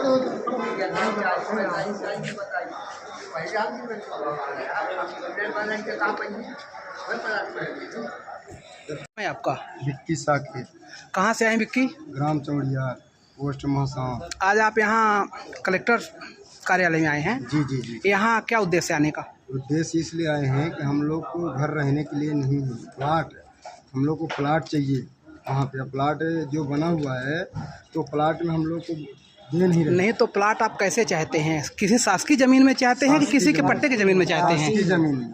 मैं आपका विक्की साकेत, कहाँ से आए विक्की? ग्राम चौड़िया, पोस्ट महासाव। आज आप यहाँ कलेक्टर कार्यालय में आए हैं। जी जी जी। यहाँ क्या उद्देश्य आने का? उद्देश्य इसलिए आए हैं कि हम लोग को घर रहने के लिए नहीं है, प्लाट, हम लोग को प्लाट चाहिए। वहाँ पे प्लाट जो बना हुआ है तो प्लाट में हम लोग को दे नहीं रहे। नहीं तो प्लाट आप कैसे चाहते हैं? किसी शासकीय जमीन में चाहते हैं कि किसी के पट्टे की जमीन में चाहते हैं? शासकीय जमीन में।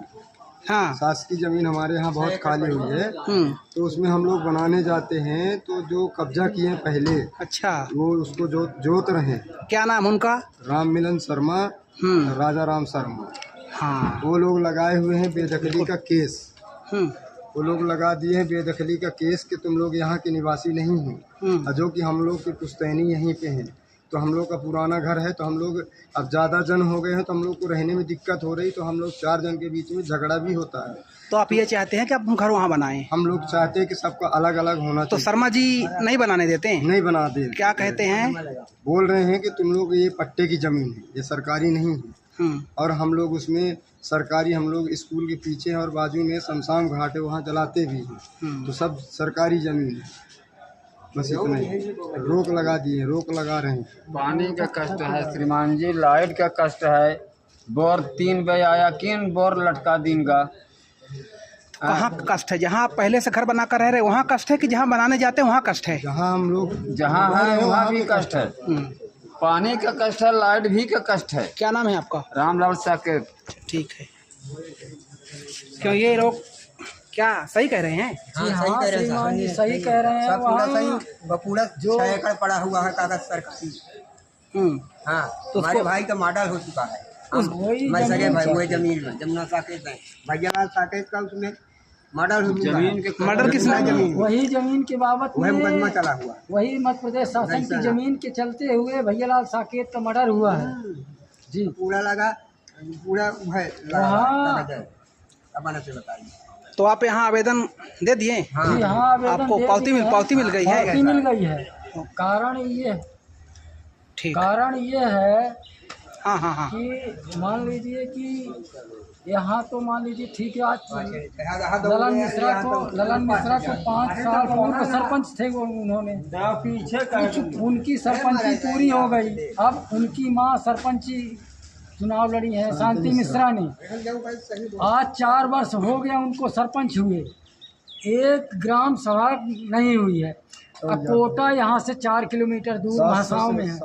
हाँ, शासकीय जमीन हमारे यहाँ बहुत खाली हुई है, तो उसमें हम लोग बनाने जाते हैं तो जो कब्जा किए हैं पहले, अच्छा, वो उसको जोत रहे हैं। क्या नाम उनका? राम मिलन शर्मा, राजा राम शर्मा। हाँ, वो लोग लगाए हुए हैं बेदखली का केस। हम्म, वो लोग लगा दिए हैं बेदखली का केस कि तुम लोग यहाँ के निवासी नहीं हो, और जो कि हम लोग की पुश्तैनी यहीं पे है। तो हम लोग का पुराना घर है, तो हम लोग अब ज़्यादा जन हो गए हैं तो हम लोग को रहने में दिक्कत हो रही, तो हम लोग 4 जन के बीच में झगड़ा भी होता है। तो आप ये चाहते हैं कि आप घर वहाँ बनाएं? हम लोग चाहते हैं कि सबका अलग अलग होना तो चाहिए। शर्मा जी नहीं बनाने देते हैं? नहीं बना दे। क्या कहते हैं? बोल रहे हैं कि तुम लोग ये पट्टे की ज़मीन है, ये सरकारी नहीं है। और हम लोग उसमें सरकारी, हम लोग स्कूल के पीछे और बाजू में शमशान घाट है, वहाँ जलाते भी हैं, तो सब सरकारी ज़मीन है। बस इतना ही। रोक लगा दिए, रोक लगा रहे हैं। पानी का कष्ट है श्रीमान जी, लाइट का कष्ट है, बोर 3 बजे आया, किन बोर लटका दिन का। कहाँ कष्ट है? जहाँ आप पहले से घर बना कर रह रहे वहाँ कष्ट है कि जहाँ बनाने जाते हैं वहाँ कष्ट है? जहाँ हम लोग जहाँ है वहाँ भी कष्ट है। पानी का कष्ट है, लाइट भी का कष्ट है। क्या नाम है आपका? रामलाल साकेत। ठीक है। क्यों ये लोग क्या सही कह रहे हैं? सही कह रहे हैं, सही कह रहे हैं। सब पूरा सही, बपूरा जो 6 एकड़ पड़ा हुआ है कागज सरकारी। हाँ, तो हमारे भाई का मॉडल हो चुका है। मैं सगे भाई वही जमीन में, जमुना साकेत है, भैयालाल साकेत का उसमें मॉडल हो चुका है। मर्डर किसने? जमीन वही जमीन के बाबत वही मुकदमा चला हुआ, वही मध्य प्रदेश शासन की जमीन के चलते हुए भैयालाल साकेत का मर्डर हुआ है जी। पूरा लगा, पूरा है अब से बताइए। तो आप यहाँ आवेदन दे दिए? हाँ, जी हाँ, आवेदन आपको दे पावती दिए हैं। पावती मिल गई है? पावती मिल गई है। कारण ये ठीक। कारण ये है हाँ हाँ हाँ। कि मान लीजिए कि यहाँ तो मान लीजिए ठीक है, आज ललन मिश्रा को 5 साल उनको सरपंच थे, वो उन्होंने उनकी सरपंची पूरी हो गई। अब उनकी माँ सरपंची चुनाव लड़ी है, शांति मिश्रा ने। आज 4 वर्ष हो गया उनको सरपंच हुए, एक ग्राम सभा नहीं हुई है। अब कोटा यहाँ से 4 किलोमीटर दूर भाषाओं में है।